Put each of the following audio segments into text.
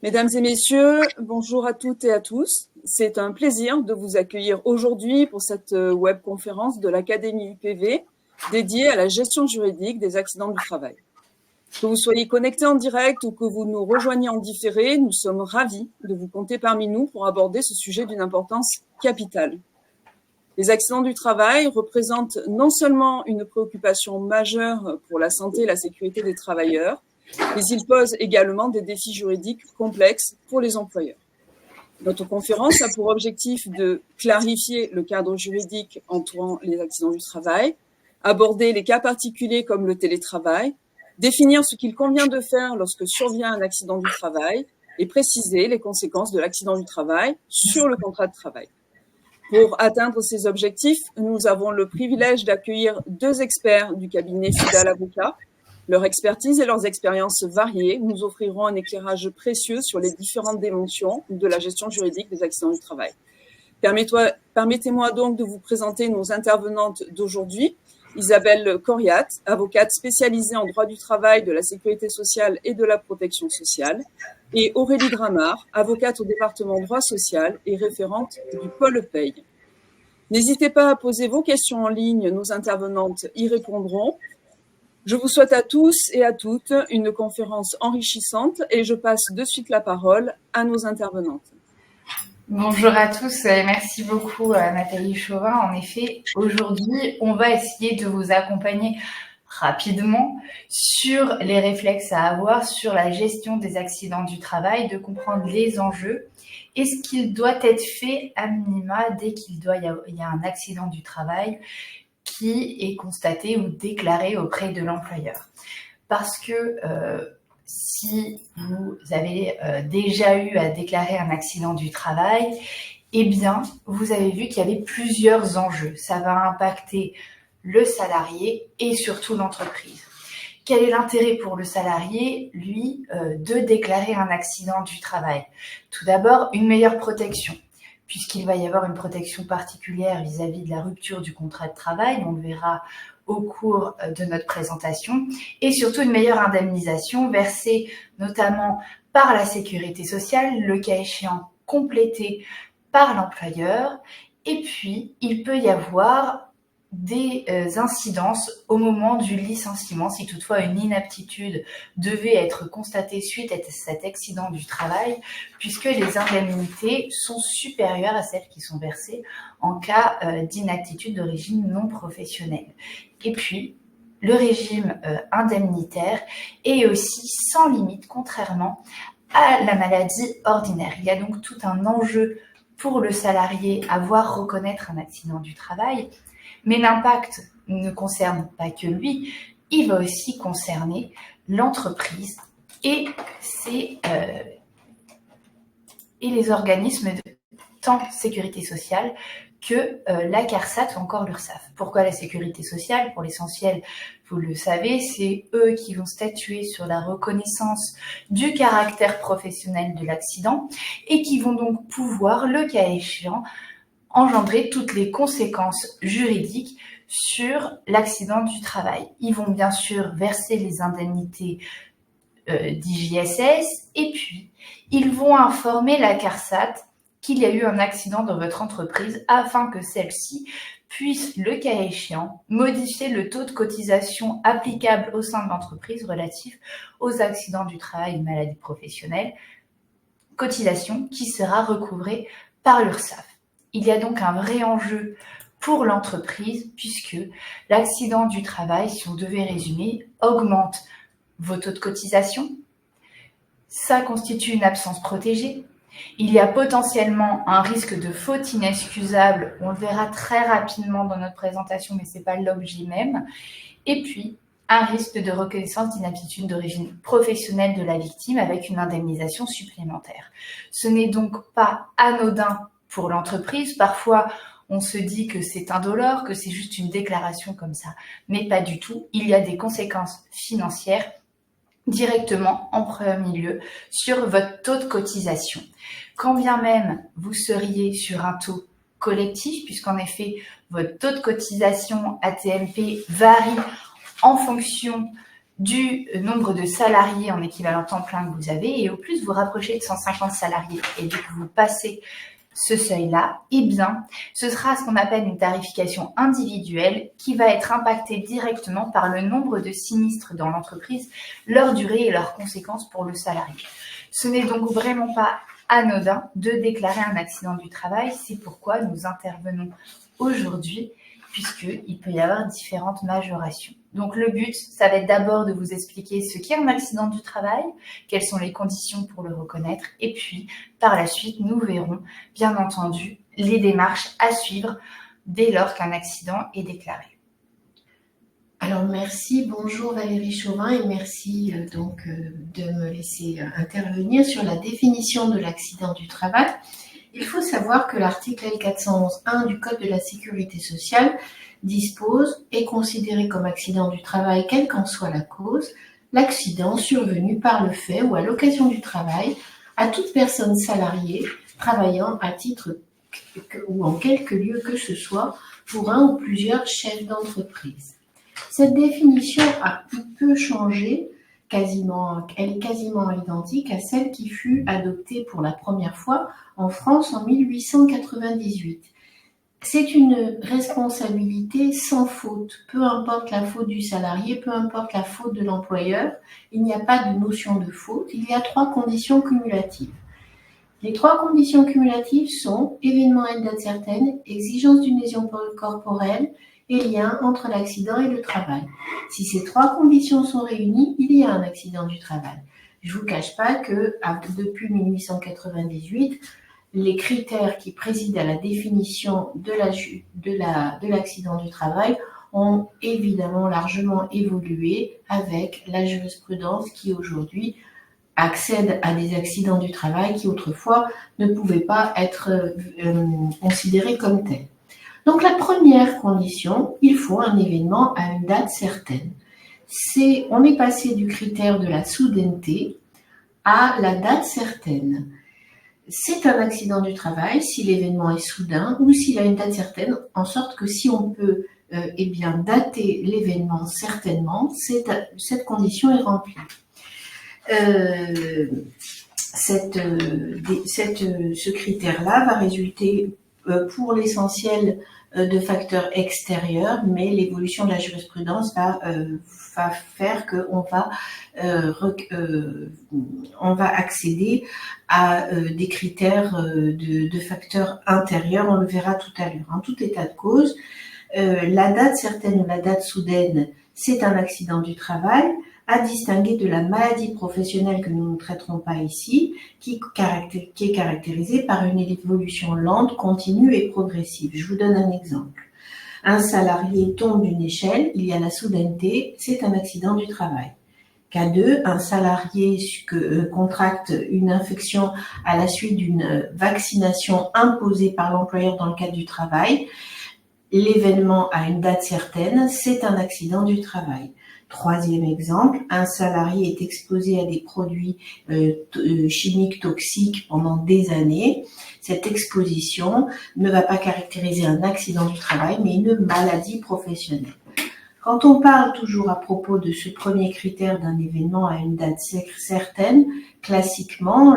Mesdames et messieurs, bonjour à toutes et à tous. C'est un plaisir de vous accueillir aujourd'hui pour cette webconférence de l'Académie UPV dédiée à la gestion juridique des accidents du travail. Que vous soyez connectés en direct ou que vous nous rejoigniez en différé, nous sommes ravis de vous compter parmi nous pour aborder ce sujet d'une importance capitale. Les accidents du travail représentent non seulement une préoccupation majeure pour la santé et la sécurité des travailleurs, mais ils posent également des défis juridiques complexes pour les employeurs. Notre conférence a pour objectif de clarifier le cadre juridique entourant les accidents du travail, aborder les cas particuliers comme le télétravail, définir ce qu'il convient de faire lorsque survient un accident du travail et préciser les conséquences de l'accident du travail sur le contrat de travail. Pour atteindre ces objectifs, nous avons le privilège d'accueillir deux experts du cabinet Fidal Avocat. Leur expertise et leurs expériences variées nous offriront un éclairage précieux sur les différentes dimensions de la gestion juridique des accidents du travail. Permettez-moi donc de vous présenter nos intervenantes d'aujourd'hui. Isabelle Coriat, avocate spécialisée en droit du travail, de la sécurité sociale et de la protection sociale, et Aurélie Dramard, avocate au département droit social et référente du pôle paye. N'hésitez pas à poser vos questions en ligne, nos intervenantes y répondront. Je vous souhaite à tous et à toutes une conférence enrichissante et je passe de suite la parole à nos intervenantes. Bonjour à tous et merci beaucoup Nathalie Chauvin. En effet, aujourd'hui, on va essayer de vous accompagner rapidement sur les réflexes à avoir sur la gestion des accidents du travail, de comprendre les enjeux et ce qu'il doit être fait à minima dès qu'il y a un accident du travail qui est constaté ou déclaré auprès de l'employeur. Parce que si vous avez déjà eu à déclarer un accident du travail, eh bien, vous avez vu qu'il y avait plusieurs enjeux. Ça va impacter le salarié et surtout l'entreprise. Quel est l'intérêt pour le salarié, lui, de déclarer un accident du travail? Tout d'abord, une meilleure protection, puisqu'il va y avoir une protection particulière vis-à-vis de la rupture du contrat de travail, on le verra au cours de notre présentation, et surtout une meilleure indemnisation versée notamment par la sécurité sociale, le cas échéant complétée par l'employeur, et puis il peut y avoir des incidences au moment du licenciement, si toutefois une inaptitude devait être constatée suite à cet accident du travail, puisque les indemnités sont supérieures à celles qui sont versées en cas d'inaptitude d'origine non professionnelle. Et puis, le régime indemnitaire est aussi sans limite, contrairement à la maladie ordinaire. Il y a donc tout un enjeu pour le salarié à voir reconnaître un accident du travail, mais l'impact ne concerne pas que lui, il va aussi concerner l'entreprise et les organismes de tant sécurité sociale que la CARSAT ou encore l'URSSAF. Pourquoi la sécurité sociale? Pour l'essentiel, vous le savez, c'est eux qui vont statuer sur la reconnaissance du caractère professionnel de l'accident et qui vont donc pouvoir, le cas échéant, engendrer toutes les conséquences juridiques sur l'accident du travail. Ils vont bien sûr verser les indemnités d'IJSS et puis ils vont informer la CARSAT qu'il y a eu un accident dans votre entreprise afin que celle-ci puisse, le cas échéant, modifier le taux de cotisation applicable au sein de l'entreprise relatif aux accidents du travail et maladies professionnelles, cotisation qui sera recouvrée par l'URSSAF. Il y a donc un vrai enjeu pour l'entreprise puisque l'accident du travail, si on devait résumer, augmente vos taux de cotisation. Ça constitue une absence protégée. Il y a potentiellement un risque de faute inexcusable. On le verra très rapidement dans notre présentation, mais ce n'est pas l'objet même. Et puis, un risque de reconnaissance d'inaptitude d'origine professionnelle de la victime avec une indemnisation supplémentaire. Ce n'est donc pas anodin pour l'entreprise. Parfois, on se dit que c'est indolore, que c'est juste une déclaration comme ça, mais pas du tout. Il y a des conséquences financières directement en premier lieu sur votre taux de cotisation. Quand bien même vous seriez sur un taux collectif, puisqu'en effet, votre taux de cotisation AT-MP varie en fonction du nombre de salariés en équivalent temps plein que vous avez, et au plus vous rapprochez de 150 salariés et dès que vous passez ce seuil-là, eh bien, ce sera ce qu'on appelle une tarification individuelle qui va être impactée directement par le nombre de sinistres dans l'entreprise, leur durée et leurs conséquences pour le salarié. Ce n'est donc vraiment pas anodin de déclarer un accident du travail. C'est pourquoi nous intervenons aujourd'hui, puisqu'il peut y avoir différentes majorations. Donc le but, ça va être d'abord de vous expliquer ce qu'est un accident du travail, quelles sont les conditions pour le reconnaître, et puis par la suite, nous verrons bien entendu les démarches à suivre dès lors qu'un accident est déclaré. Alors merci, bonjour Valérie Chauvin et merci de me laisser intervenir sur la définition de l'accident du travail. Il faut savoir que l'article L411-1 du Code de la sécurité sociale dispose « est considéré comme accident du travail, quelle qu'en soit la cause, l'accident survenu par le fait ou à l'occasion du travail à toute personne salariée travaillant à titre ou en quelque lieu que ce soit pour un ou plusieurs chefs d'entreprise ». Cette définition a peu changé, elle est quasiment identique à celle qui fut adoptée pour la première fois en France en 1898. C'est une responsabilité sans faute, peu importe la faute du salarié, peu importe la faute de l'employeur, il n'y a pas de notion de faute, il y a 3 conditions cumulatives. Les 3 conditions cumulatives sont événement à une date certaine, exigence d'une lésion corporelle et lien entre l'accident et le travail. Si ces 3 conditions sont réunies, il y a un accident du travail. Je ne vous cache pas que depuis 1898, les critères qui président à la définition de l'accident du travail ont évidemment largement évolué avec la jurisprudence qui aujourd'hui accède à des accidents du travail qui autrefois ne pouvaient pas être considérés comme tels. Donc la première condition, il faut un événement à une date certaine. On est passé du critère de la soudaineté à la date certaine. C'est un accident du travail si l'événement est soudain ou s'il a une date certaine, en sorte que si on peut dater l'événement certainement, cette condition est remplie. Ce critère-là va résulter pour l'essentiel de facteurs extérieurs, mais l'évolution de la jurisprudence va faire qu'on va accéder à des critères de facteurs intérieurs, on le verra tout à l'heure. En tout état de cause, la date certaine ou la date soudaine, c'est un accident du travail, à distinguer de la maladie professionnelle que nous ne traiterons pas ici, qui est caractérisée par une évolution lente, continue et progressive. Je vous donne un exemple. Un salarié tombe d'une échelle, il y a la soudaineté, c'est un accident du travail. Cas 2, un salarié contracte une infection à la suite d'une vaccination imposée par l'employeur dans le cadre du travail. L'événement a une date certaine, c'est un accident du travail. 3e exemple, un salarié est exposé à des produits chimiques toxiques pendant des années. Cette exposition ne va pas caractériser un accident du travail, mais une maladie professionnelle. Quand on parle toujours à propos de ce premier critère d'un événement à une date certaine, classiquement,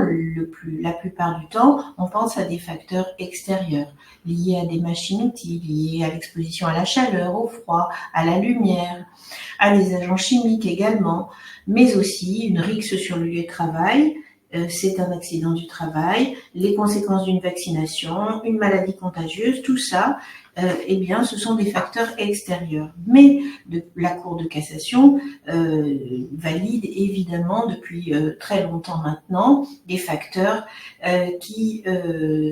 la plupart du temps, on pense à des facteurs extérieurs, liés à des machines-outils, liés à l'exposition à la chaleur, au froid, à la lumière, à des agents chimiques également, mais aussi une rixe sur le lieu de travail, c'est un accident du travail, les conséquences d'une vaccination, une maladie contagieuse, tout ça, ce sont des facteurs extérieurs. Mais la Cour de cassation valide évidemment depuis très longtemps maintenant des facteurs qui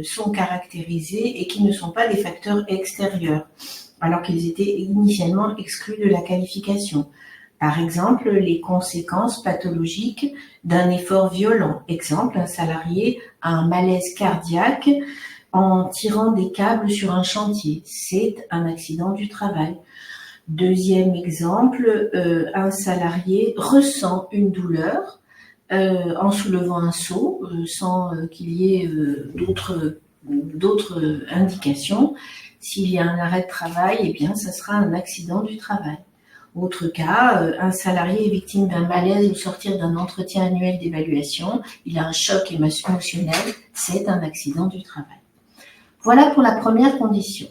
sont caractérisés et qui ne sont pas des facteurs extérieurs, alors qu'ils étaient initialement exclus de la qualification. Par exemple, les conséquences pathologiques d'un effort violent. Exemple, un salarié a un malaise cardiaque en tirant des câbles sur un chantier. C'est un accident du travail. 2e exemple, un salarié ressent une douleur en soulevant un seau sans qu'il y ait d'autres indications. S'il y a un arrêt de travail, ça sera un accident du travail. Autre cas, un salarié est victime d'un malaise au sortir d'un entretien annuel d'évaluation. Il a un choc émotionnel. C'est un accident du travail. Voilà pour la première condition.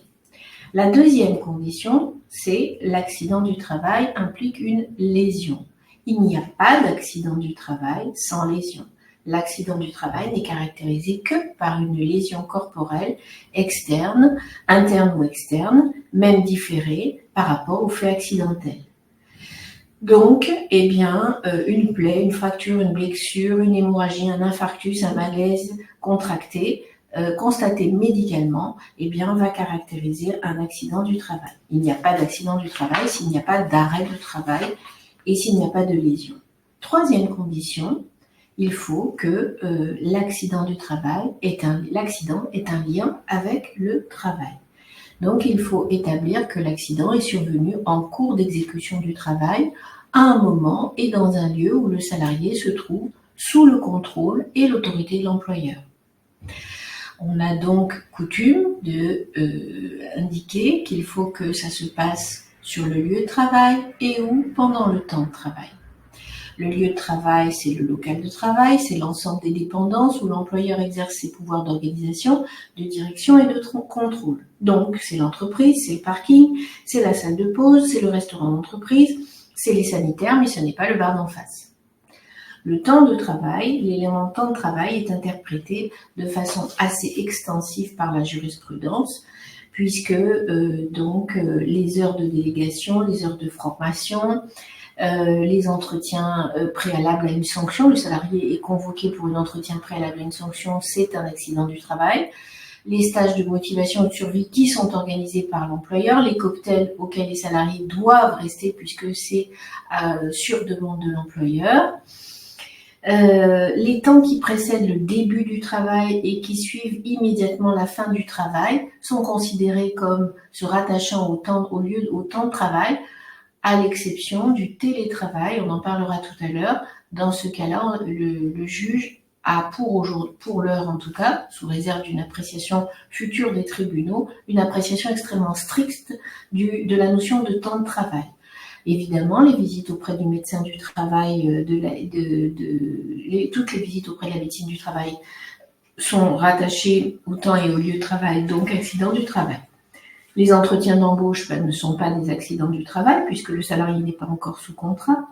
La deuxième condition, c'est l'accident du travail implique une lésion. Il n'y a pas d'accident du travail sans lésion. L'accident du travail n'est caractérisé que par une lésion corporelle externe, interne ou externe, même différée par rapport au fait accidentel. Donc, une plaie, une fracture, une blessure, une hémorragie, un infarctus, un malaise contracté, constaté médicalement, va caractériser un accident du travail. Il n'y a pas d'accident du travail s'il n'y a pas d'arrêt de travail et s'il n'y a pas de lésion. Troisième condition, il faut que l'accident du travail l'accident est un lien avec le travail. Donc, il faut établir que l'accident est survenu en cours d'exécution du travail à un moment et dans un lieu où le salarié se trouve sous le contrôle et l'autorité de l'employeur. On a donc coutume d'indiquer qu'il faut que ça se passe sur le lieu de travail et ou pendant le temps de travail. Le lieu de travail, c'est le local de travail, c'est l'ensemble des dépendances où l'employeur exerce ses pouvoirs d'organisation, de direction et de contrôle. Donc, c'est l'entreprise, c'est le parking, c'est la salle de pause, c'est le restaurant d'entreprise, c'est les sanitaires, mais ce n'est pas le bar d'en face. Le temps de travail, l'élément temps de travail est interprété de façon assez extensive par la jurisprudence, puisque les heures de délégation, les heures de formation, les entretiens préalables à une sanction, le salarié est convoqué pour un entretien préalable à une sanction, c'est un accident du travail. Les stages de motivation et de survie qui sont organisés par l'employeur, les cocktails auxquels les salariés doivent rester puisque c'est sur demande de l'employeur. Les temps qui précèdent le début du travail et qui suivent immédiatement la fin du travail sont considérés comme se rattachant au temps de travail, à l'exception du télétravail, on en parlera tout à l'heure. Dans ce cas-là, le juge a pour l'heure en tout cas, sous réserve d'une appréciation future des tribunaux, une appréciation extrêmement stricte de la notion de temps de travail. Évidemment, les visites auprès du médecin du travail, toutes les visites auprès de la médecine du travail sont rattachées au temps et au lieu de travail, donc accident du travail. Les entretiens d'embauche ne sont pas des accidents du travail puisque le salarié n'est pas encore sous contrat.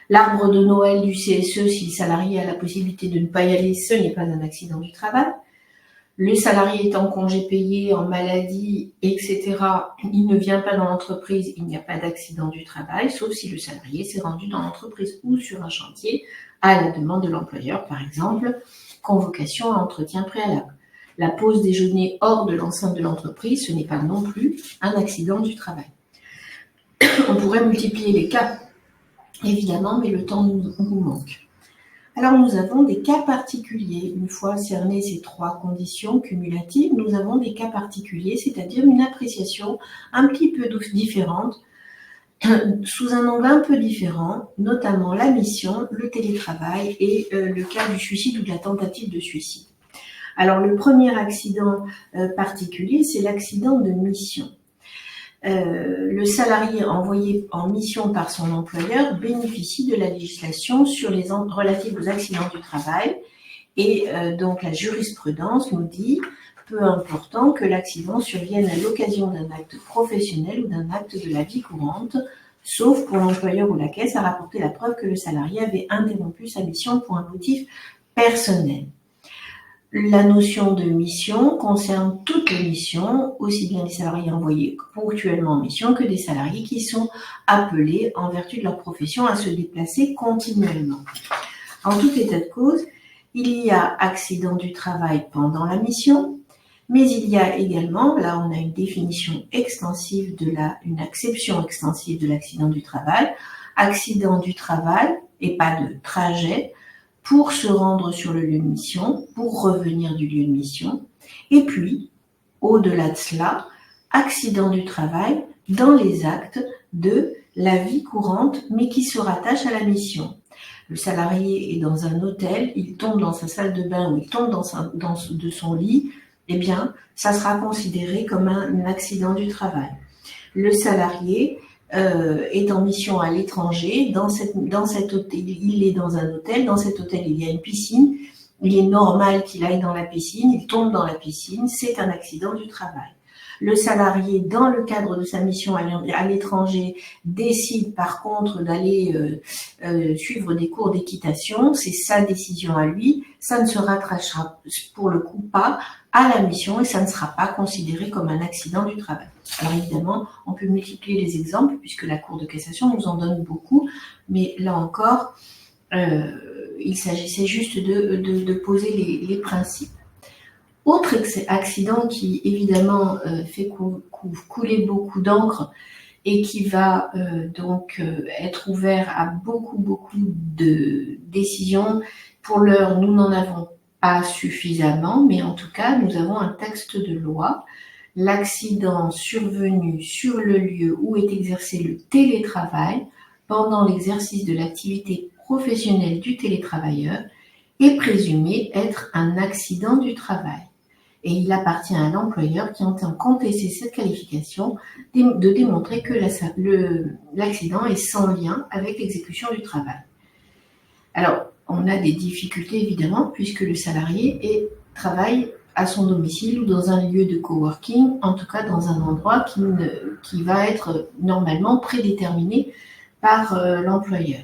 L'arbre de Noël du CSE, si le salarié a la possibilité de ne pas y aller, ce n'est pas un accident du travail. Le salarié est en congé payé, en maladie, etc., il ne vient pas dans l'entreprise, il n'y a pas d'accident du travail, sauf si le salarié s'est rendu dans l'entreprise ou sur un chantier à la demande de l'employeur, par exemple, convocation à entretien préalable. La pause déjeuner hors de l'enceinte de l'entreprise, ce n'est pas non plus un accident du travail. On pourrait multiplier les cas, évidemment, mais le temps nous manque. Alors, nous avons des cas particuliers. Une fois cernées ces trois conditions cumulatives, nous avons des cas particuliers, c'est-à-dire une appréciation un petit peu différente, sous un angle un peu différent, notamment la mission, le télétravail et le cas du suicide ou de la tentative de suicide. Alors, le premier accident particulier, c'est l'accident de mission. Le salarié envoyé en mission par son employeur bénéficie de la législation sur les relatives aux accidents du travail et donc la jurisprudence nous dit peu important que l'accident survienne à l'occasion d'un acte professionnel ou d'un acte de la vie courante, sauf pour l'employeur ou la caisse à rapporter la preuve que le salarié avait interrompu sa mission pour un motif personnel. La notion de mission concerne toutes les missions, aussi bien les salariés envoyés ponctuellement en mission que des salariés qui sont appelés en vertu de leur profession à se déplacer continuellement. En tout état de cause, il y a accident du travail pendant la mission, mais il y a également, là on a une définition extensive une acception extensive de l'accident du travail et pas de trajet, pour se rendre sur le lieu de mission, pour revenir du lieu de mission, et puis, au-delà de cela, accident du travail dans les actes de la vie courante, mais qui se rattachent à la mission. Le salarié est dans un hôtel, il tombe dans sa salle de bain ou il tombe de son lit, eh bien, ça sera considéré comme un accident du travail. Le salarié est en mission à l'étranger. Dans cet hôtel, il est dans un hôtel. Dans cet hôtel, il y a une piscine. Il est normal qu'il aille dans la piscine. Il tombe dans la piscine. C'est un accident du travail. Le salarié, dans le cadre de sa mission à l'étranger, décide par contre d'aller suivre des cours d'équitation. C'est sa décision à lui. Ça ne se rattachera pour le coup pas à la mission et ça ne sera pas considéré comme un accident du travail. Alors évidemment, on peut multiplier les exemples puisque la Cour de cassation nous en donne beaucoup, mais là encore, il s'agissait juste de poser les principes. Autre accident qui évidemment fait couler beaucoup d'encre et qui va donc être ouvert à beaucoup de décisions. Pour l'heure, nous n'en avons pas suffisamment, mais en tout cas, nous avons un texte de loi. L'accident survenu sur le lieu où est exercé le télétravail pendant l'exercice de l'activité professionnelle du télétravailleur est présumé être un accident du travail. Et il appartient à l'employeur qui entend contester cette qualification de démontrer que l'accident est sans lien avec l'exécution du travail. Alors, on a des difficultés évidemment puisque le salarié travaille à son domicile ou dans un lieu de coworking, en tout cas dans un endroit qui va être normalement prédéterminé par l'employeur.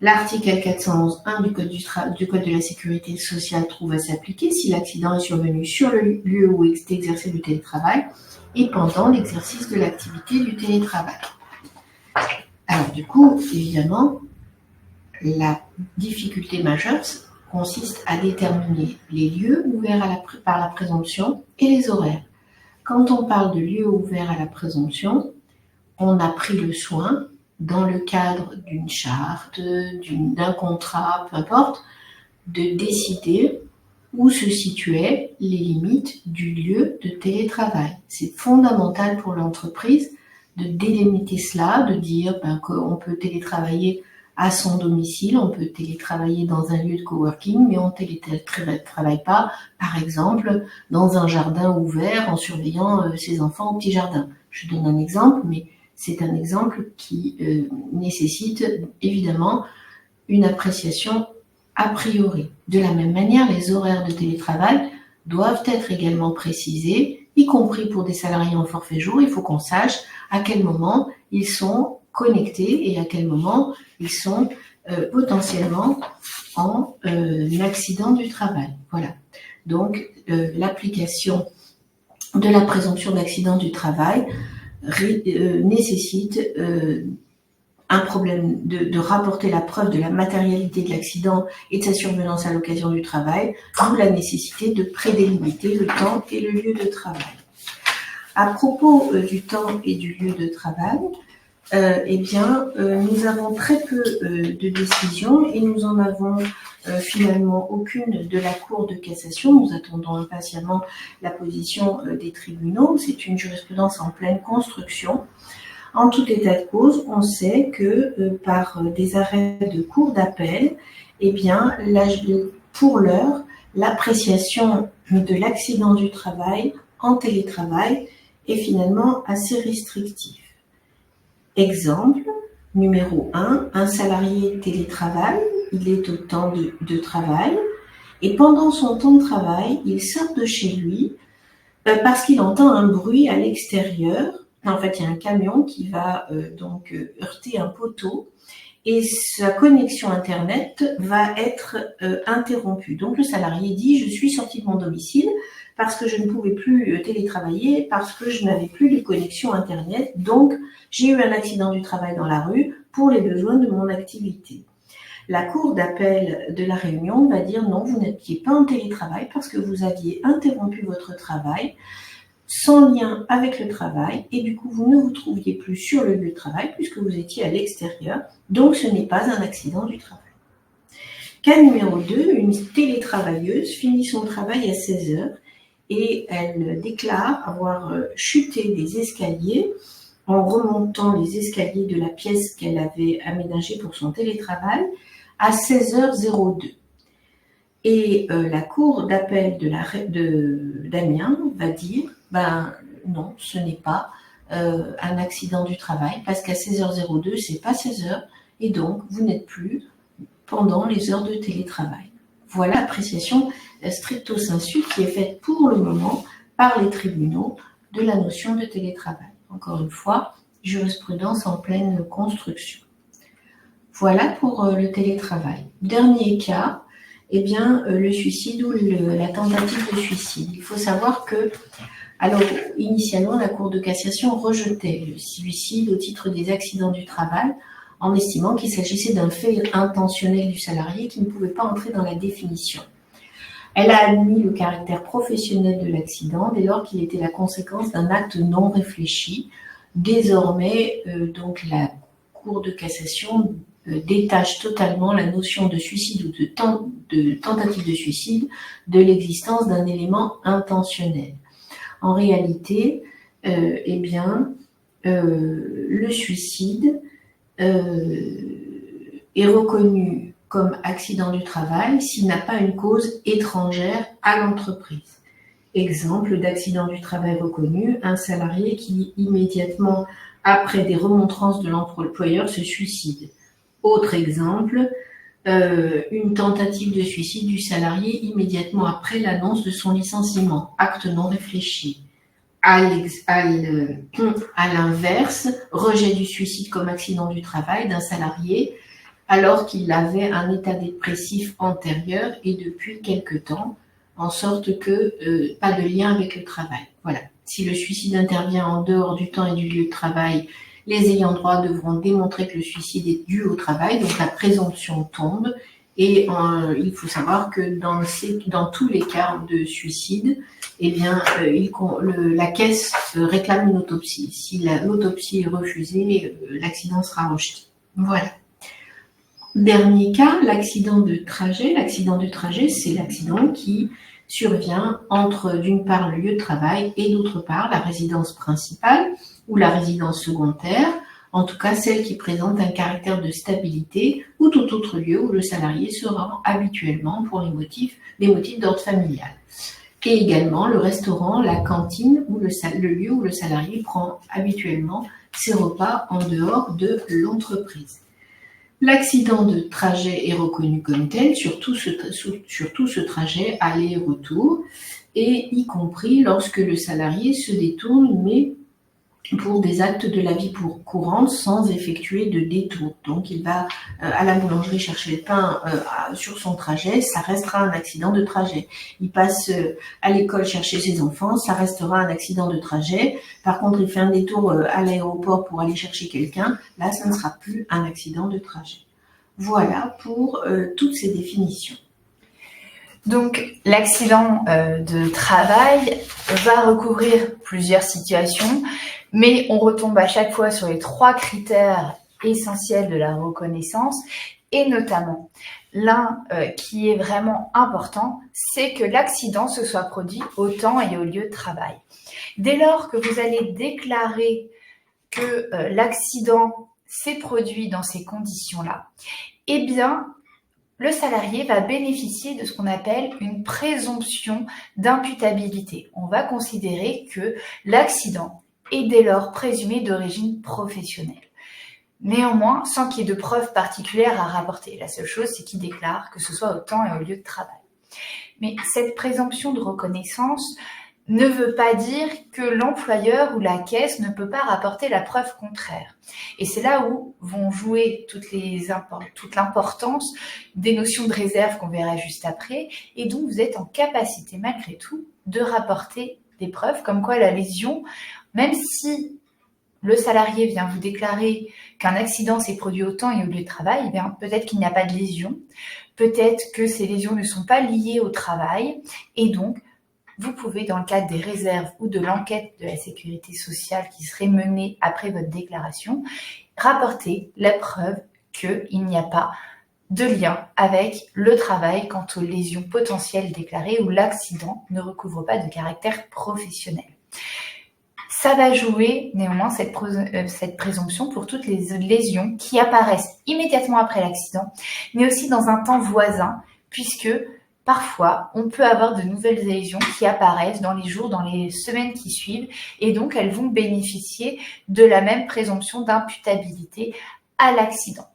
L'article 411.1 du Code de la sécurité sociale trouve à s'appliquer si l'accident est survenu sur le lieu où est exercé le télétravail et pendant l'exercice de l'activité du télétravail. Alors du coup, évidemment, la difficulté majeure consiste à déterminer les lieux ouverts par la présomption et les horaires. Quand on parle de lieux ouverts à la présomption, on a pris le soin, dans le cadre d'une charte, d'un contrat, peu importe, de décider où se situaient les limites du lieu de télétravail. C'est fondamental pour l'entreprise de délimiter cela, de dire qu'on peut télétravailler à son domicile, on peut télétravailler dans un lieu de coworking, mais on ne télétravaille pas, par exemple, dans un jardin ouvert en surveillant ses enfants au petit jardin. Je donne un exemple, mais c'est un exemple qui nécessite évidemment une appréciation a priori. De la même manière, les horaires de télétravail doivent être également précisés, y compris pour des salariés en forfait jour. Il faut qu'on sache à quel moment ils sont connectés et à quel moment ils sont potentiellement en accident du travail. Voilà. Donc, l'application de la présomption d'accident du travail nécessite un problème de rapporter la preuve de la matérialité de l'accident et de sa survenance à l'occasion du travail, d'où la nécessité de prédélimiter le temps et le lieu de travail. À propos du temps et du lieu de travail, nous avons très peu de décisions et nous en avons finalement aucune de la Cour de cassation. Nous attendons impatiemment la position des tribunaux. C'est une jurisprudence en pleine construction. En tout état de cause, on sait que par des arrêts de cour d'appel, pour l'heure, l'appréciation de l'accident du travail en télétravail est finalement assez restrictive. Exemple, numéro 1, un salarié télétravaille, il est au temps de travail, et pendant son temps de travail, il sort de chez lui parce qu'il entend un bruit à l'extérieur. En fait, il y a un camion qui va heurter un poteau, et sa connexion Internet va être interrompue. Donc le salarié dit « Je suis sorti de mon domicile parce que je ne pouvais plus télétravailler, parce que je n'avais plus de connexion Internet, donc j'ai eu un accident du travail dans la rue pour les besoins de mon activité. » La Cour d'appel de La Réunion va dire « Non, vous n'étiez pas en télétravail parce que vous aviez interrompu votre travail sans lien avec le travail et du coup vous ne vous trouviez plus sur le lieu de travail puisque vous étiez à l'extérieur, donc ce n'est pas un accident du travail. » Cas numéro 2, une télétravailleuse finit son travail à 16h et elle déclare avoir chuté des escaliers en remontant les escaliers de la pièce qu'elle avait aménagée pour son télétravail à 16h02. Et la cour d'appel d'Amiens va dire non, ce n'est pas un accident du travail parce qu'à 16h02, c'est pas 16h et donc vous n'êtes plus pendant les heures de télétravail. Voilà l'appréciation stricto sensu qui est faite pour le moment par les tribunaux de la notion de télétravail. Encore une fois, jurisprudence en pleine construction. Voilà pour le télétravail. Dernier cas, eh bien, le suicide ou la tentative de suicide. Il faut savoir que, alors, initialement, la Cour de cassation rejetait le suicide au titre des accidents du travail en estimant qu'il s'agissait d'un fait intentionnel du salarié qui ne pouvait pas entrer dans la définition. Elle a admis le caractère professionnel de l'accident dès lors qu'il était la conséquence d'un acte non réfléchi. Désormais, donc, la Cour de cassation détache totalement la notion de suicide ou de tentative de suicide de l'existence d'un élément intentionnel. En réalité, eh bien, le suicide est reconnu comme accident du travail s'il n'a pas une cause étrangère à l'entreprise. Exemple d'accident du travail reconnu, un salarié qui immédiatement après des remontrances de l'employeur se suicide. Autre exemple, une tentative de suicide du salarié immédiatement après l'annonce de son licenciement, acte non réfléchi. À l'inverse, rejet du suicide comme accident du travail d'un salarié alors qu'il avait un état dépressif antérieur et depuis quelque temps, en sorte que pas de lien avec le travail. Voilà. Si le suicide intervient en dehors du temps et du lieu de travail, les ayants droit devront démontrer que le suicide est dû au travail, donc la présomption tombe. Et il faut savoir que dans tous les cas de suicide, eh bien, la caisse réclame une autopsie. Si l'autopsie est refusée, l'accident sera rejeté. Voilà. Dernier cas, l'accident de trajet. L'accident de trajet, c'est l'accident qui survient entre, d'une part, le lieu de travail et d'autre part, la résidence principale ou la résidence secondaire, en tout cas celle qui présente un caractère de stabilité ou tout autre lieu où le salarié se rend habituellement pour des motifs d'ordre familial. Et également le restaurant, la cantine ou le lieu où le salarié prend habituellement ses repas en dehors de l'entreprise. L'accident de trajet est reconnu comme tel sur tout ce trajet aller-retour et y compris lorsque le salarié se détourne mais pour des actes de la vie courante sans effectuer de détour. Donc il va à la boulangerie chercher le pain sur son trajet, ça restera un accident de trajet. Il passe à l'école chercher ses enfants, ça restera un accident de trajet. Par contre, il fait un détour à l'aéroport pour aller chercher quelqu'un, là ça ne sera plus un accident de trajet. Voilà pour toutes ces définitions. Donc, l'accident de travail va recouvrir plusieurs situations, mais on retombe à chaque fois sur les 3 critères essentiels de la reconnaissance, et notamment l'un qui est vraiment important, c'est que l'accident se soit produit au temps et au lieu de travail. Dès lors que vous allez déclarer que l'accident s'est produit dans ces conditions-là, eh bien, le salarié va bénéficier de ce qu'on appelle une présomption d'imputabilité. On va considérer que l'accident est dès lors présumé d'origine professionnelle. Néanmoins, sans qu'il y ait de preuves particulières à rapporter. La seule chose, c'est qu'il déclare que ce soit au temps et au lieu de travail. Mais cette présomption de reconnaissance ne veut pas dire que l'employeur ou la caisse ne peut pas rapporter la preuve contraire. Et c'est là où vont jouer toute l'importance des notions de réserve qu'on verra juste après, et donc vous êtes en capacité malgré tout de rapporter des preuves comme quoi la lésion, même si le salarié vient vous déclarer qu'un accident s'est produit au temps et au lieu de travail, eh bien peut-être qu'il n'y a pas de lésion, peut-être que ces lésions ne sont pas liées au travail, et donc vous pouvez, dans le cadre des réserves ou de l'enquête de la sécurité sociale qui serait menée après votre déclaration, rapporter la preuve qu'il n'y a pas de lien avec le travail quant aux lésions potentielles déclarées ou l'accident ne recouvre pas de caractère professionnel. Ça va jouer néanmoins cette présomption pour toutes les lésions qui apparaissent immédiatement après l'accident, mais aussi dans un temps voisin, puisque parfois, on peut avoir de nouvelles lésions qui apparaissent dans les jours, dans les semaines qui suivent, et donc elles vont bénéficier de la même présomption d'imputabilité à l'accident.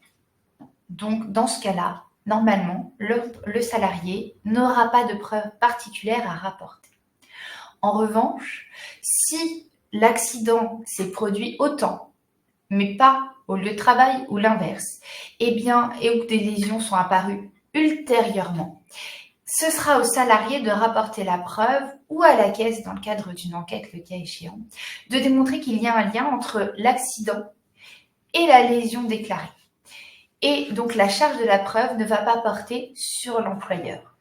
Donc, dans ce cas-là, normalement, le salarié n'aura pas de preuves particulières à rapporter. En revanche, si l'accident s'est produit autant, mais pas au lieu de travail ou l'inverse, et où des lésions sont apparues ultérieurement, ce sera au salarié de rapporter la preuve ou à la caisse, dans le cadre d'une enquête, le cas échéant, de démontrer qu'il y a un lien entre l'accident et la lésion déclarée. Et donc, la charge de la preuve ne va pas porter sur l'employeur.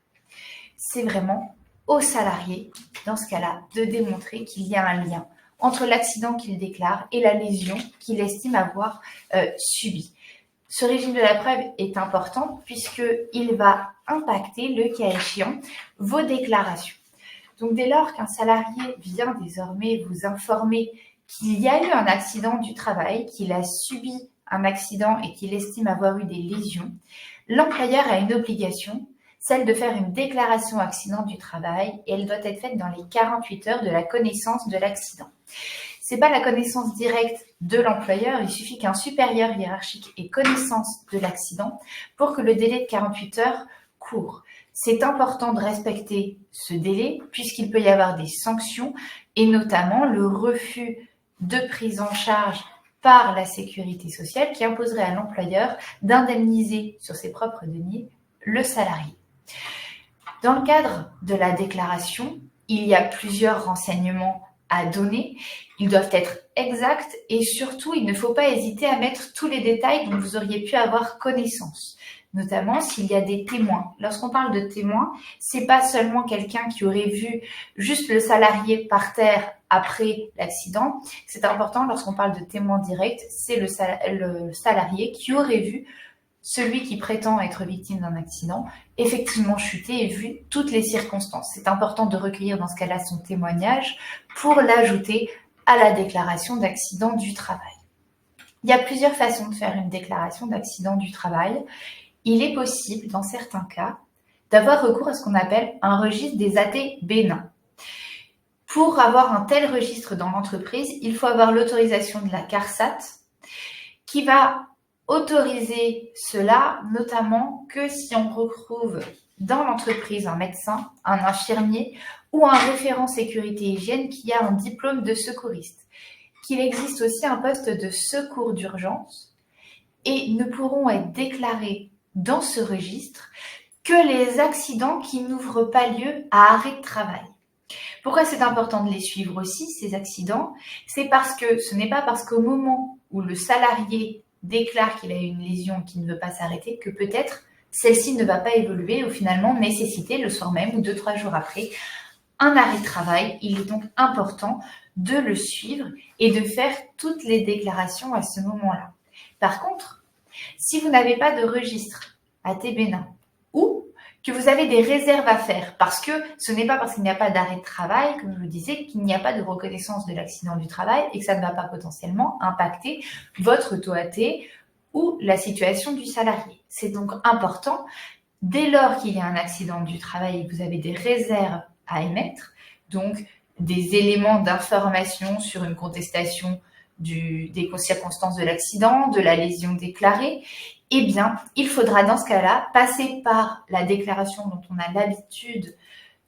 C'est vraiment au salarié, dans ce cas-là, de démontrer qu'il y a un lien entre l'accident qu'il déclare et la lésion qu'il estime avoir subie. Ce régime de la preuve est important puisqu'il va impacter, le cas échéant, vos déclarations. Donc, dès lors qu'un salarié vient désormais vous informer qu'il y a eu un accident du travail, qu'il a subi un accident et qu'il estime avoir eu des lésions, l'employeur a une obligation, celle de faire une déclaration accident du travail, et elle doit être faite dans les 48 heures de la connaissance de l'accident. Ce n'est pas la connaissance directe de l'employeur, il suffit qu'un supérieur hiérarchique ait connaissance de l'accident pour que le délai de 48 heures court. C'est important de respecter ce délai puisqu'il peut y avoir des sanctions et notamment le refus de prise en charge par la sécurité sociale qui imposerait à l'employeur d'indemniser sur ses propres deniers le salarié. Dans le cadre de la déclaration, il y a plusieurs renseignements à donner. Ils doivent être exacts et surtout, il ne faut pas hésiter à mettre tous les détails dont vous auriez pu avoir connaissance, notamment s'il y a des témoins. Lorsqu'on parle de témoins, c'est pas seulement quelqu'un qui aurait vu juste le salarié par terre après l'accident. C'est important, lorsqu'on parle de témoin direct, c'est le salarié qui aurait vu celui qui prétend être victime d'un accident effectivement chuter et vu toutes les circonstances. C'est important de recueillir dans ce cas-là son témoignage pour l'ajouter à la déclaration d'accident du travail. Il y a plusieurs façons de faire une déclaration d'accident du travail. Il est possible, dans certains cas, d'avoir recours à ce qu'on appelle un registre des AT bénins. Pour avoir un tel registre dans l'entreprise, il faut avoir l'autorisation de la CARSAT qui va autoriser cela, notamment que si on retrouve dans l'entreprise un médecin, un infirmier ou un référent sécurité et hygiène qui a un diplôme de secouriste. Qu'il existe aussi un poste de secours d'urgence et ne pourront être déclarés dans ce registre que les accidents qui n'ouvrent pas lieu à arrêt de travail. Pourquoi c'est important de les suivre aussi, ces accidents? C'est parce que ce n'est pas parce qu'au moment où le salarié déclare qu'il a eu une lésion qui ne veut pas s'arrêter que peut-être celle-ci ne va pas évoluer ou finalement nécessiter le soir même ou 2-3 jours après un arrêt de travail. Il est donc important de le suivre et de faire toutes les déclarations à ce moment-là. Par contre, si vous n'avez pas de registre AT bénin ou que vous avez des réserves à faire, parce que ce n'est pas parce qu'il n'y a pas d'arrêt de travail, comme je le disais, qu'il n'y a pas de reconnaissance de l'accident du travail et que ça ne va pas potentiellement impacter votre taux AT ou la situation du salarié. C'est donc important, dès lors qu'il y a un accident du travail et que vous avez des réserves à émettre, donc des éléments d'information sur une contestation des circonstances de l'accident, de la lésion déclarée, eh bien, il faudra dans ce cas-là passer par la déclaration dont on a l'habitude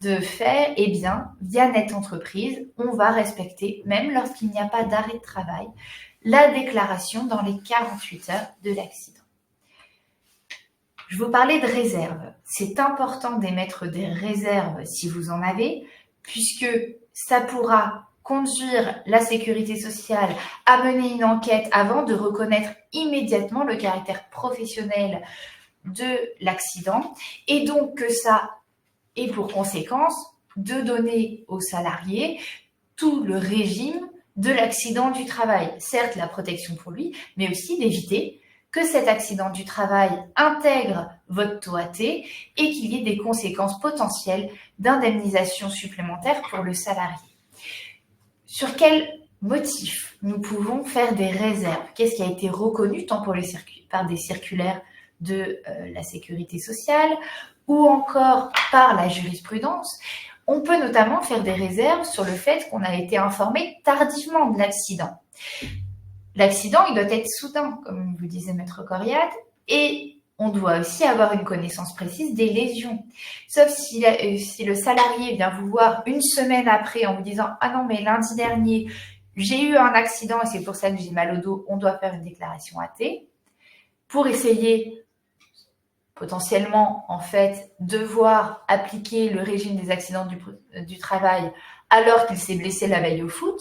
de faire, eh bien, via Net Entreprise, on va respecter, même lorsqu'il n'y a pas d'arrêt de travail, la déclaration dans les 48 heures de l'accident. Je vous parlais de réserves. C'est important d'émettre des réserves si vous en avez, puisque ça pourra conduire la sécurité sociale à mener une enquête avant de reconnaître immédiatement le caractère professionnel de l'accident et donc que ça ait pour conséquence de donner aux salariés tout le régime de l'accident du travail. Certes, la protection pour lui, mais aussi d'éviter que cet accident du travail intègre votre taux AT et qu'il y ait des conséquences potentielles d'indemnisation supplémentaire pour le salarié. Sur quel motif nous pouvons faire des réserves? Qu'est-ce qui a été reconnu tant par des circulaires de la sécurité sociale ou encore par la jurisprudence. On peut notamment faire des réserves sur le fait qu'on a été informé tardivement de l'accident. L'accident, il doit être soudain, comme vous disait Maître Coriat, et on doit aussi avoir une connaissance précise des lésions. Sauf si le salarié vient vous voir une semaine après en vous disant « Ah non, mais lundi dernier, j'ai eu un accident et c'est pour ça que j'ai mal au dos », on doit faire une déclaration AT pour essayer potentiellement, en fait, devoir appliquer le régime des accidents du travail alors qu'il s'est blessé la veille au foot.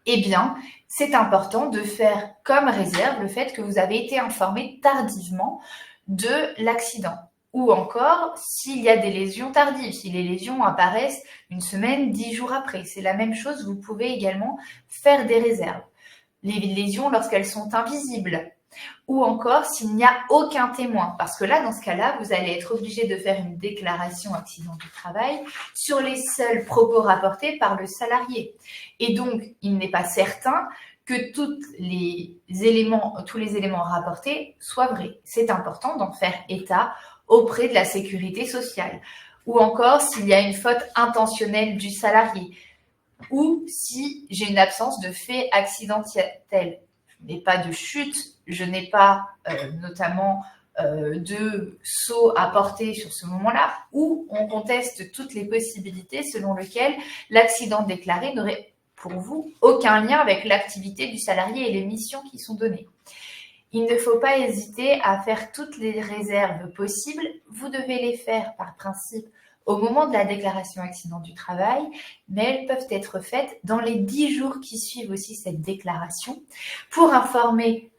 Eh bien, c'est important de faire comme réserve le fait que vous avez été informé tardivement de l'accident. Ou encore, s'il y a des lésions tardives, si les lésions apparaissent une semaine, 10 jours après. C'est la même chose, vous pouvez également faire des réserves. Les lésions lorsqu'elles sont invisibles. Ou encore s'il n'y a aucun témoin. Parce que là, dans ce cas-là, vous allez être obligé de faire une déclaration accident du travail sur les seuls propos rapportés par le salarié. Et donc, il n'est pas certain que tous les éléments rapportés soient vrais. C'est important d'en faire état auprès de la sécurité sociale. Ou encore s'il y a une faute intentionnelle du salarié. Ou si j'ai une absence de fait accidentel. Je n'ai pas de chute, je n'ai pas notamment de saut à porter sur ce moment-là, ou on conteste toutes les possibilités selon lesquelles l'accident déclaré n'aurait pour vous aucun lien avec l'activité du salarié et les missions qui sont données. Il ne faut pas hésiter à faire toutes les réserves possibles. Vous devez les faire par principe au moment de la déclaration accident du travail, mais elles peuvent être faites dans les 10 jours qui suivent aussi cette déclaration pour informer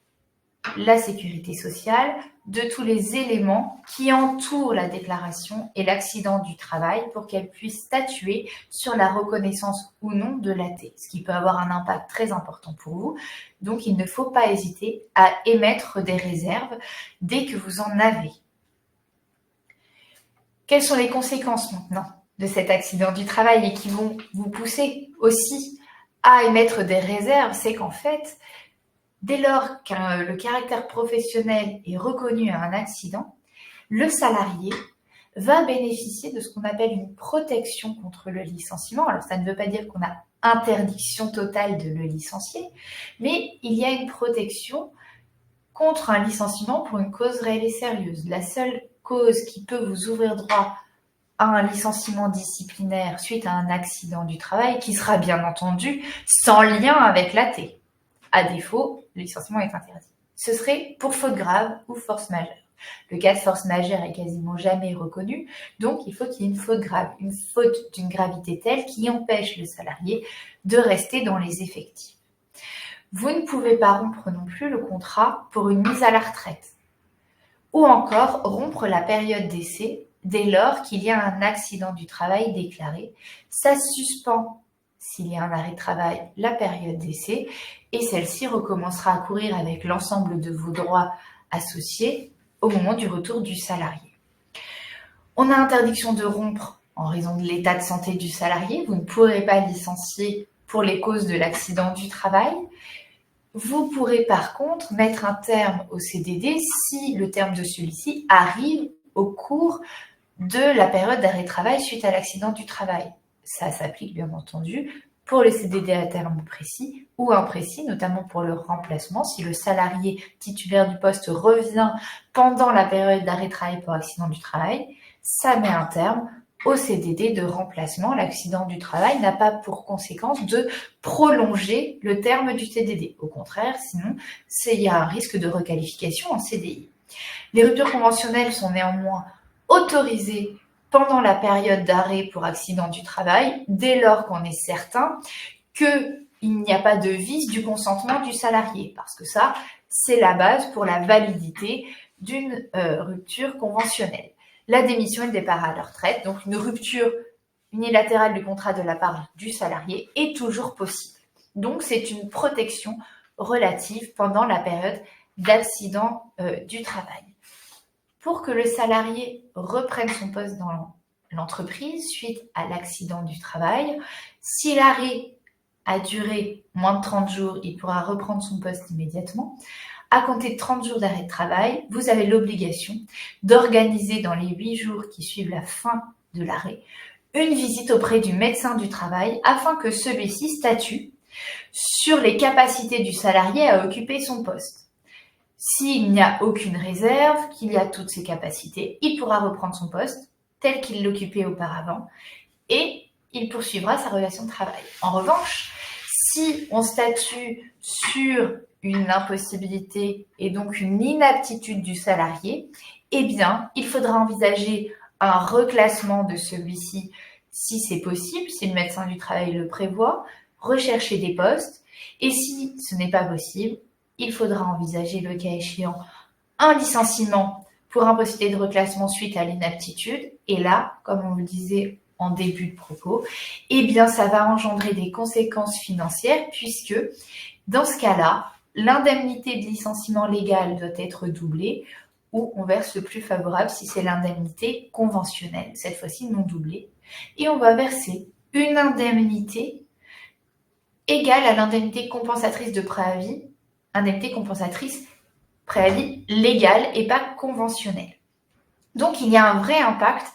la sécurité sociale de tous les éléments qui entourent la déclaration et l'accident du travail pour qu'elle puisse statuer sur la reconnaissance ou non de l'AT, ce qui peut avoir un impact très important pour vous. Donc, il ne faut pas hésiter à émettre des réserves dès que vous en avez. Quelles sont les conséquences maintenant de cet accident du travail et qui vont vous pousser aussi à émettre des réserves? C'est qu'en fait, dès lors que le caractère professionnel est reconnu à un accident, le salarié va bénéficier de ce qu'on appelle une protection contre le licenciement. Alors, ça ne veut pas dire qu'on a interdiction totale de le licencier, mais il y a une protection contre un licenciement pour une cause réelle et sérieuse. La seule cause qui peut vous ouvrir droit à un licenciement disciplinaire suite à un accident du travail, qui sera bien entendu sans lien avec l'AT. À défaut, le licenciement est interdit. Ce serait pour faute grave ou force majeure. Le cas de force majeure est quasiment jamais reconnu, donc il faut qu'il y ait une faute grave, une faute d'une gravité telle qui empêche le salarié de rester dans les effectifs. Vous ne pouvez pas rompre non plus le contrat pour une mise à la retraite, ou encore rompre la période d'essai dès lors qu'il y a un accident du travail déclaré. Ça suspend, s'il y a un arrêt de travail, la période d'essai, et celle-ci recommencera à courir avec l'ensemble de vos droits associés au moment du retour du salarié. On a interdiction de rompre en raison de l'état de santé du salarié. Vous ne pourrez pas licencier pour les causes de l'accident du travail. Vous pourrez par contre mettre un terme au CDD si le terme de celui-ci arrive au cours de la période d'arrêt de travail suite à l'accident du travail. Ça s'applique bien entendu pour les CDD à terme précis ou imprécis, notamment pour le remplacement. Si le salarié titulaire du poste revient pendant la période d'arrêt de travail pour accident du travail, ça met un terme au CDD de remplacement. L'accident du travail n'a pas pour conséquence de prolonger le terme du CDD. Au contraire, sinon, il y a un risque de requalification en CDI. Les ruptures conventionnelles sont néanmoins autorisées pendant la période d'arrêt pour accident du travail, dès lors qu'on est certain qu'il n'y a pas de vice du consentement du salarié, parce que ça, c'est la base pour la validité d'une rupture conventionnelle. La démission et le départ à la retraite, donc une rupture unilatérale du contrat de la part du salarié est toujours possible. Donc, c'est une protection relative pendant la période d'accident du travail. Pour que le salarié reprenne son poste dans l'entreprise suite à l'accident du travail, si l'arrêt a duré moins de 30 jours, il pourra reprendre son poste immédiatement. À compter de 30 jours d'arrêt de travail, vous avez l'obligation d'organiser dans les 8 jours qui suivent la fin de l'arrêt une visite auprès du médecin du travail afin que celui-ci statue sur les capacités du salarié à occuper son poste. S'il n'y a aucune réserve, qu'il y a toutes ses capacités, il pourra reprendre son poste tel qu'il l'occupait auparavant et il poursuivra sa relation de travail. En revanche, si on statue sur une impossibilité et donc une inaptitude du salarié, eh bien, il faudra envisager un reclassement de celui-ci si c'est possible, si le médecin du travail le prévoit, rechercher des postes. Et si ce n'est pas possible, il faudra envisager, le cas échéant, un licenciement pour impossibilité de reclassement suite à l'inaptitude. Et là, comme on le disait en début de propos, eh bien, ça va engendrer des conséquences financières puisque, dans ce cas-là, l'indemnité de licenciement légal doit être doublée ou on verse le plus favorable si c'est l'indemnité conventionnelle, cette fois-ci non doublée. Et on va verser une indemnité égale à l'indemnité compensatrice de préavis, indemnité compensatrice préavis légale et pas conventionnelle. Donc, il y a un vrai impact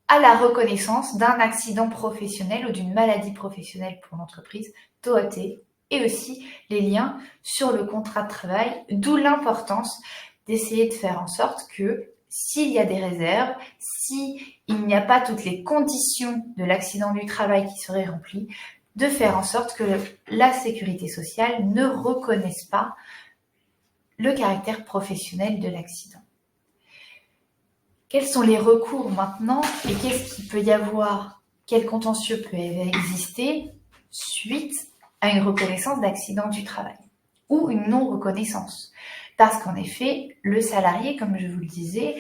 à la reconnaissance d'un accident professionnel ou d'une maladie professionnelle pour l'entreprise, TOAT, et aussi les liens sur le contrat de travail, d'où l'importance d'essayer de faire en sorte que s'il y a des réserves, s'il n'y a pas toutes les conditions de l'accident du travail qui seraient remplies, de faire en sorte que la sécurité sociale ne reconnaisse pas le caractère professionnel de l'accident. Quels sont les recours maintenant et qu'est-ce qu'il peut y avoir, quel contentieux peut exister suite à une reconnaissance d'accident du travail ou une non-reconnaissance? Parce qu'en effet, le salarié, comme je vous le disais,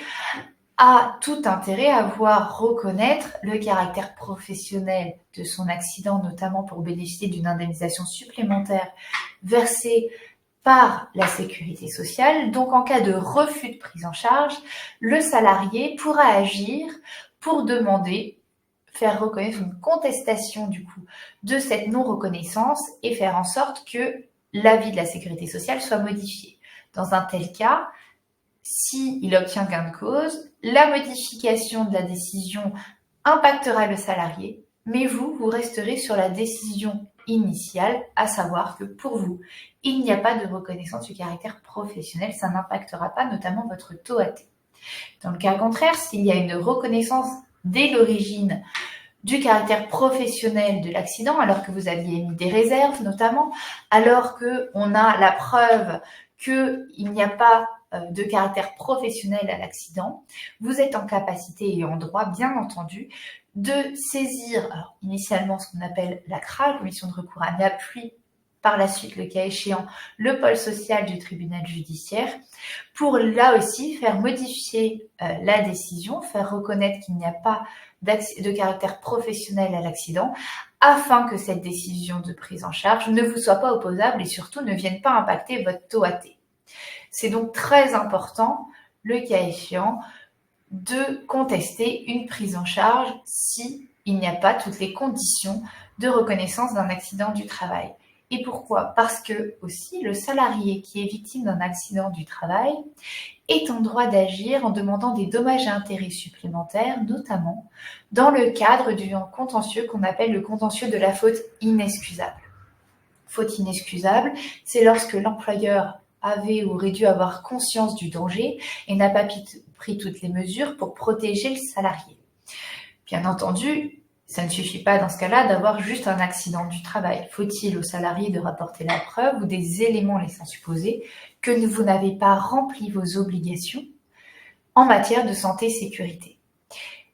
a tout intérêt à voir reconnaître le caractère professionnel de son accident, notamment pour bénéficier d'une indemnisation supplémentaire versée par la sécurité sociale. Donc, en cas de refus de prise en charge, le salarié pourra agir pour demander, faire reconnaître une contestation du coup de cette non-reconnaissance et faire en sorte que l'avis de la sécurité sociale soit modifié. Dans un tel cas, s'il obtient gain de cause, la modification de la décision impactera le salarié, mais vous resterez sur la décision initiale, à savoir que pour vous, il n'y a pas de reconnaissance du caractère professionnel, ça n'impactera pas notamment votre TOAT. Dans le cas contraire, s'il y a une reconnaissance dès l'origine du caractère professionnel de l'accident, alors que vous aviez émis des réserves notamment, alors qu'on a la preuve qu'il n'y a pas de caractère professionnel à l'accident, vous êtes en capacité et en droit, bien entendu, de saisir initialement ce qu'on appelle la CRA, la commission de recours à amiable, puis par la suite, le cas échéant, le pôle social du tribunal judiciaire, pour là aussi faire modifier la décision, faire reconnaître qu'il n'y a pas de caractère professionnel à l'accident, afin que cette décision de prise en charge ne vous soit pas opposable et surtout ne vienne pas impacter votre TOAT. C'est donc très important, le cas échéant, de contester une prise en charge si il n'y a pas toutes les conditions de reconnaissance d'un accident du travail. Et pourquoi? Parce que aussi le salarié qui est victime d'un accident du travail est en droit d'agir en demandant des dommages et intérêts supplémentaires, notamment dans le cadre du contentieux qu'on appelle le contentieux de la faute inexcusable. Faute inexcusable, c'est lorsque l'employeur avait ou aurait dû avoir conscience du danger et n'a pas pris toutes les mesures pour protéger le salarié. Bien entendu, ça ne suffit pas dans ce cas-là d'avoir juste un accident du travail. Faut-il au salarié de rapporter la preuve ou des éléments laissant supposer que vous n'avez pas rempli vos obligations en matière de santé et sécurité.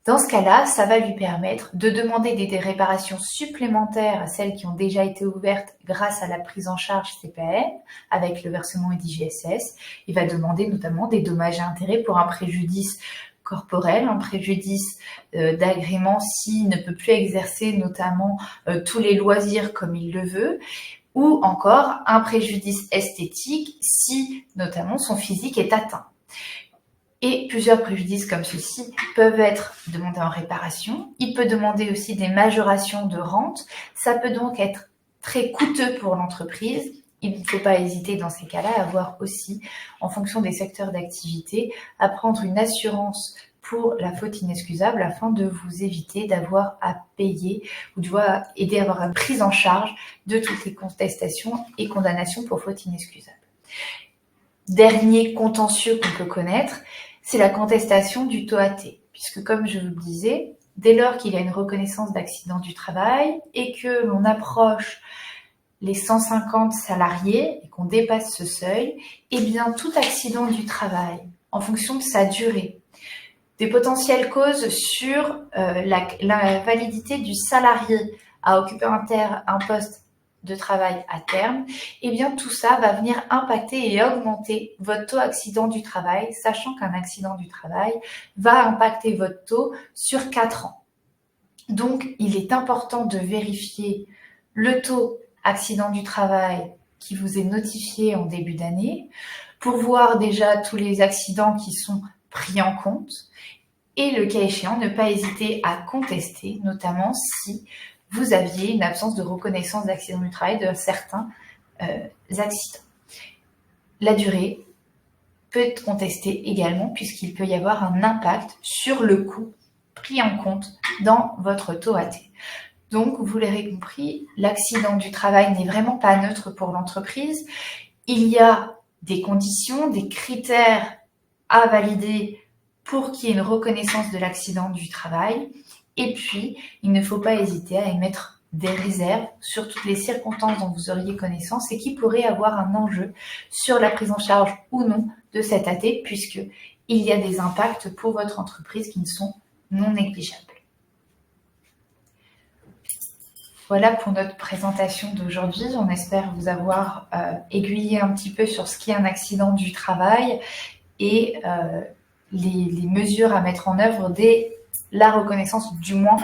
Dans ce cas-là, ça va lui permettre de demander des réparations supplémentaires à celles qui ont déjà été ouvertes grâce à la prise en charge CPAM avec le versement IDJSS. Il va demander notamment des dommages et intérêts pour un préjudice corporel, un préjudice d'agrément s'il ne peut plus exercer notamment tous les loisirs comme il le veut, ou encore un préjudice esthétique si notamment son physique est atteint. Et plusieurs préjudices comme ceci peuvent être demandés en réparation. Il peut demander aussi des majorations de rente. Ça peut donc être très coûteux pour l'entreprise il ne faut pas hésiter dans ces cas-là à voir aussi, en fonction des secteurs d'activité, à prendre une assurance pour la faute inexcusable afin de vous éviter d'avoir à payer ou de aider à avoir une prise en charge de toutes les contestations et condamnations pour faute inexcusable. Dernier contentieux qu'on peut connaître, c'est la contestation du TOAT, puisque comme je vous le disais, dès lors qu'il y a une reconnaissance d'accident du travail et que l'on approche les 150 salariés et qu'on dépasse ce seuil, eh bien tout accident du travail, en fonction de sa durée, des potentielles causes sur la validité du salarié à occuper un poste de travail à terme, eh bien tout ça va venir impacter et augmenter votre taux accident du travail, sachant qu'un accident du travail va impacter votre taux sur 4 ans. Donc, il est important de vérifier le taux accident du travail qui vous est notifié en début d'année pour voir déjà tous les accidents qui sont pris en compte et le cas échéant, ne pas hésiter à contester, notamment si vous aviez une absence de reconnaissance d'accident du travail de certains accidents. La durée peut être contestée également puisqu'il peut y avoir un impact sur le coût pris en compte dans votre TOAT. Donc, vous l'aurez compris, l'accident du travail n'est vraiment pas neutre pour l'entreprise. Il y a des conditions, des critères à valider pour qu'il y ait une reconnaissance de l'accident du travail. Et puis, il ne faut pas hésiter à émettre des réserves sur toutes les circonstances dont vous auriez connaissance et qui pourraient avoir un enjeu sur la prise en charge ou non de cet AT, puisqu'il y a des impacts pour votre entreprise qui ne sont non négligeables. Voilà pour notre présentation d'aujourd'hui. On espère vous avoir aiguillé un petit peu sur ce qu'est un accident du travail et les mesures à mettre en œuvre dès la reconnaissance, ou du moins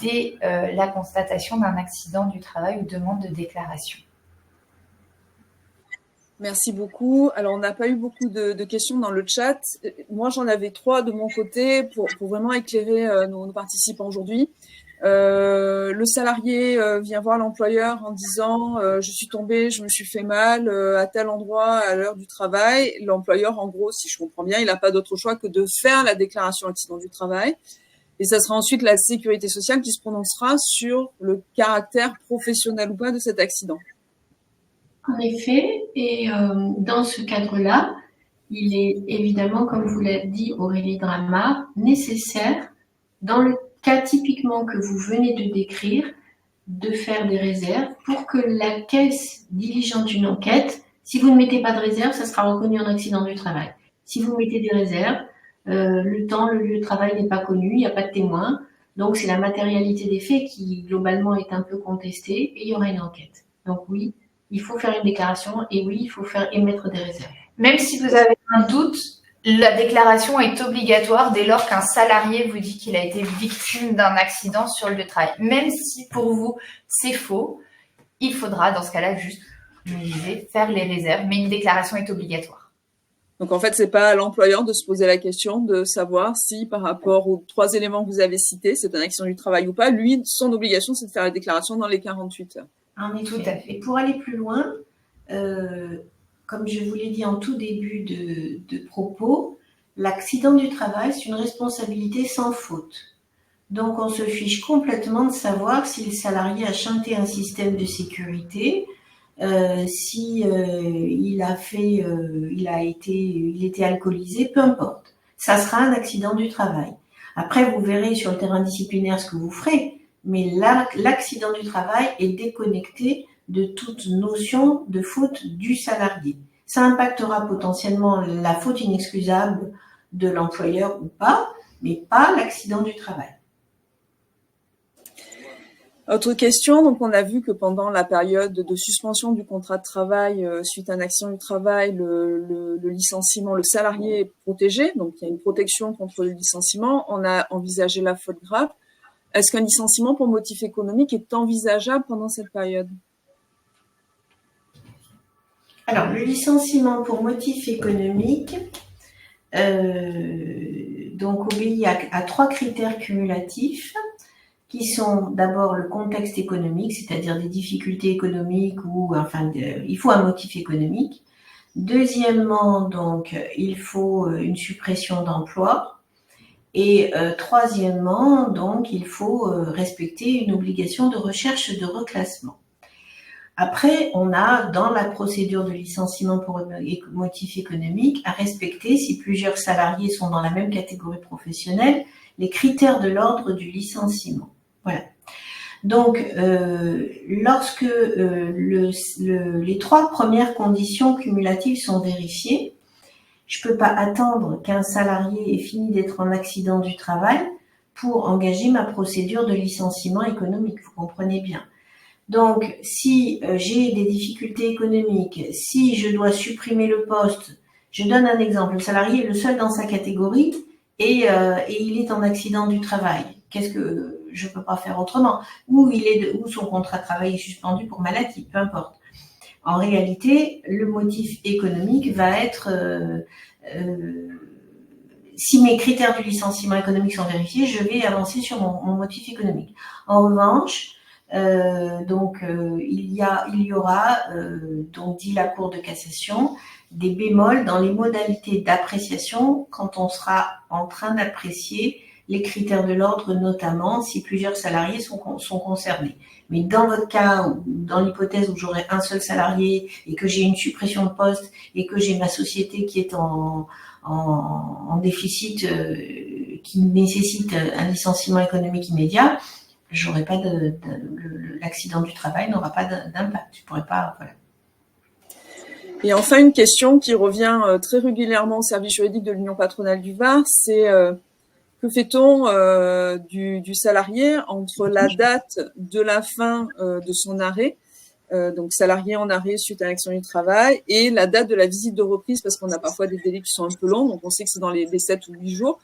dès la constatation d'un accident du travail ou demande de déclaration. Merci beaucoup. Alors, on n'a pas eu beaucoup de questions dans le chat. Moi, j'en avais 3 de mon côté pour vraiment éclairer nos participants aujourd'hui. Le salarié vient voir l'employeur en disant je suis tombé, je me suis fait mal à tel endroit à l'heure du travail. L'employeur, en gros, si je comprends bien, il n'a pas d'autre choix que de faire la déclaration accident du travail. Et ça sera ensuite la sécurité sociale qui se prononcera sur le caractère professionnel ou pas de cet accident. En effet, et dans ce cadre-là, il est évidemment, comme vous l'avez dit Aurélie Dramart, nécessaire, dans le cas typiquement que vous venez de décrire, de faire des réserves pour que la caisse diligente une enquête. Si vous ne mettez pas de réserve, ça sera reconnu en accident du travail. Si vous mettez des réserves, le temps, le lieu de travail n'est pas connu, il n'y a pas de témoin. Donc, c'est la matérialité des faits qui, globalement, est un peu contestée et il y aura une enquête. Donc, oui, il faut faire une déclaration et oui, il faut émettre des réserves. Même si vous avez un doute, la déclaration est obligatoire dès lors qu'un salarié vous dit qu'il a été victime d'un accident sur le lieu de travail. Même si pour vous, c'est faux, il faudra dans ce cas-là juste, je disais, faire les réserves, mais une déclaration est obligatoire. Donc, en fait, c'est pas à l'employeur de se poser la question de savoir si, par rapport aux 3 éléments que vous avez cités, c'est un accident du travail ou pas. Lui, son obligation, c'est de faire la déclaration dans les 48 heures. En effet. Tout à fait. Et pour aller plus loin, comme je vous l'ai dit en tout début de propos, l'accident du travail, c'est une responsabilité sans faute. Donc, on se fiche complètement de savoir si le salarié a chanté un système de sécurité, si il était alcoolisé, peu importe. Ça sera un accident du travail. Après, vous verrez sur le terrain disciplinaire ce que vous ferez, mais l'accident du travail est déconnecté de toute notion de faute du salarié. Ça impactera potentiellement la faute inexcusable de l'employeur ou pas, mais pas l'accident du travail. Autre question, donc on a vu que pendant la période de suspension du contrat de travail suite à un accident du travail, le licenciement, le salarié est protégé, donc il y a une protection contre le licenciement. On a envisagé la faute grave. Est-ce qu'un licenciement pour motif économique est envisageable pendant cette période ? Alors, le licenciement pour motif économique donc obéit à 3 critères cumulatifs. qui sont d'abord le contexte économique, c'est-à-dire des difficultés économiques il faut un motif économique. Deuxièmement, donc, il faut une suppression d'emplois. Et troisièmement, donc, il faut respecter une obligation de recherche de reclassement. Après, on a, dans la procédure de licenciement pour motif économique, à respecter, si plusieurs salariés sont dans la même catégorie professionnelle, les critères de l'ordre du licenciement. Voilà. Donc, lorsque les 3 premières conditions cumulatives sont vérifiées, je peux pas attendre qu'un salarié ait fini d'être en accident du travail pour engager ma procédure de licenciement économique. Vous comprenez bien. Donc, si j'ai des difficultés économiques, si je dois supprimer le poste, je donne un exemple. Le salarié est le seul dans sa catégorie et il est en accident du travail. Qu'est-ce que je peux pas faire autrement? Ou son contrat de travail est suspendu pour maladie, peu importe. En réalité, le motif économique va être si mes critères du licenciement économique sont vérifiés, je vais avancer sur mon motif économique. En revanche, il y aura, donc dit la Cour de cassation, des bémols dans les modalités d'appréciation quand on sera en train d'apprécier les critères de l'ordre, notamment si plusieurs salariés sont concernés. Mais dans votre cas, ou dans l'hypothèse où j'aurai un seul salarié et que j'ai une suppression de poste et que j'ai ma société qui est en déficit, qui nécessite un licenciement économique immédiat, j'aurai pas l'accident du travail n'aura pas d'impact. Je pourrais pas, voilà. Et enfin, une question qui revient très régulièrement au service juridique de l'Union patronale du Var, c'est que fait-on du salarié entre la date de la fin de son arrêt, donc salarié en arrêt suite à un accident du travail, et la date de la visite de reprise, parce qu'on a parfois des délais qui sont un peu longs, donc on sait que c'est dans les 7 ou 8 jours,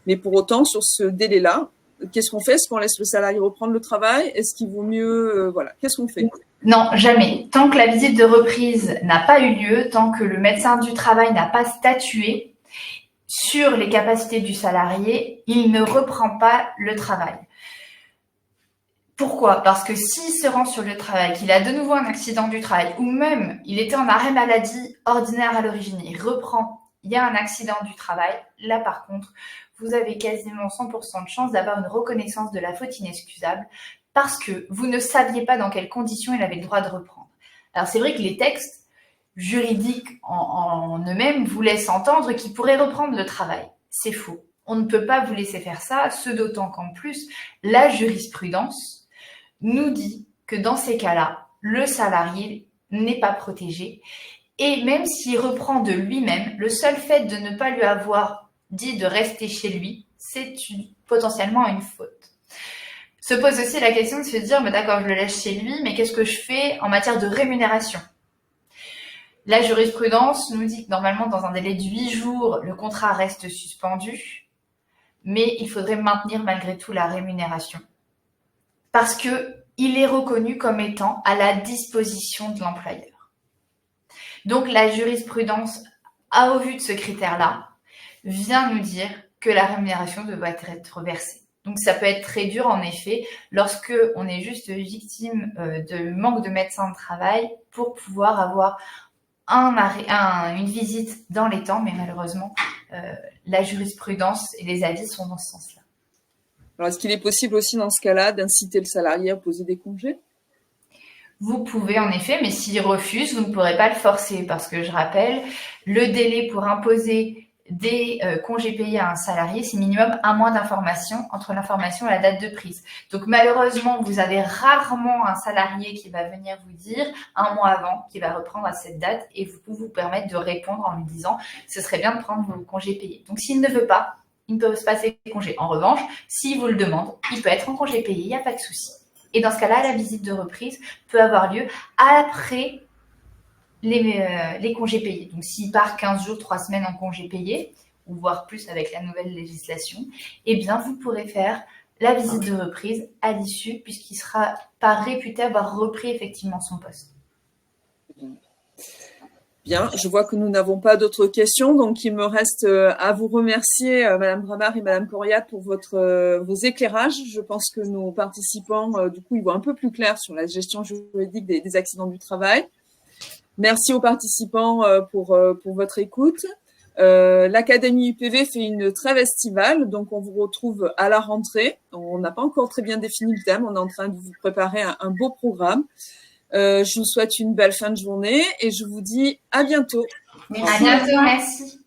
mais pour autant, sur ce délai-là, qu'est-ce qu'on fait? Est-ce qu'on laisse le salarié reprendre le travail? Est-ce qu'il vaut mieux... voilà, qu'est-ce qu'on fait? Non, jamais. Tant que la visite de reprise n'a pas eu lieu, tant que le médecin du travail n'a pas statué sur les capacités du salarié, il ne reprend pas le travail. Pourquoi? Parce que s'il se rend sur le travail, qu'il a de nouveau un accident du travail, ou même il était en arrêt maladie ordinaire à l'origine, il reprend, il y a un accident du travail, là par contre, vous avez quasiment 100% de chance d'avoir une reconnaissance de la faute inexcusable parce que vous ne saviez pas dans quelles conditions il avait le droit de reprendre. Alors c'est vrai que les textes juridiques en eux-mêmes vous laissent entendre qu'il pourrait reprendre le travail. C'est faux. On ne peut pas vous laisser faire ça, ce d'autant qu'en plus, la jurisprudence nous dit que dans ces cas-là, le salarié n'est pas protégé. Et même s'il reprend de lui-même, le seul fait de ne pas lui avoir dit de rester chez lui, c'est potentiellement une faute. Se pose aussi la question de se dire, d'accord, je le laisse chez lui, mais qu'est-ce que je fais en matière de rémunération? La jurisprudence nous dit que normalement, dans un délai de 8 jours, le contrat reste suspendu, mais il faudrait maintenir malgré tout la rémunération. Parce qu'il est reconnu comme étant à la disposition de l'employeur. Donc la jurisprudence, au vu de ce critère-là, vient nous dire que la rémunération devrait être versée. Donc ça peut être très dur en effet lorsque on est juste victime de manque de médecins de travail pour pouvoir avoir une visite dans les temps, mais malheureusement la jurisprudence et les avis sont dans ce sens-là. Alors est-ce qu'il est possible aussi dans ce cas-là d'inciter le salarié à poser des congés? Vous pouvez en effet, mais s'il refuse, vous ne pourrez pas le forcer parce que je rappelle, le délai pour imposer des congés payés à un salarié, c'est minimum 1 mois d'information entre l'information et la date de prise. Donc malheureusement, vous avez rarement un salarié qui va venir vous dire 1 mois avant qu'il va reprendre à cette date et vous permettre de répondre en lui disant ce serait bien de prendre vos congés payés. Donc s'il ne veut pas, il ne peut se passer de congé. En revanche, s'il vous le demande, il peut être en congé payé, il n'y a pas de souci. Et dans ce cas-là, la visite de reprise peut avoir lieu après les congés payés. Donc, s'il part 15 jours, 3 semaines en congés payés, ou voire plus avec la nouvelle législation, eh bien, vous pourrez faire la visite de reprise à l'issue, puisqu'il ne sera pas réputé avoir repris effectivement son poste. Bien, je vois que nous n'avons pas d'autres questions, donc il me reste à vous remercier, Madame Bramard et Madame Coriat, pour vos éclairages. Je pense que nos participants, du coup, ils voient un peu plus clair sur la gestion juridique des accidents du travail. Merci aux participants pour votre écoute. L'Académie UPV fait une trêve estivale, donc on vous retrouve à la rentrée. On n'a pas encore très bien défini le thème, on est en train de vous préparer un beau programme. Je vous souhaite une belle fin de journée et je vous dis à bientôt. À bientôt, merci.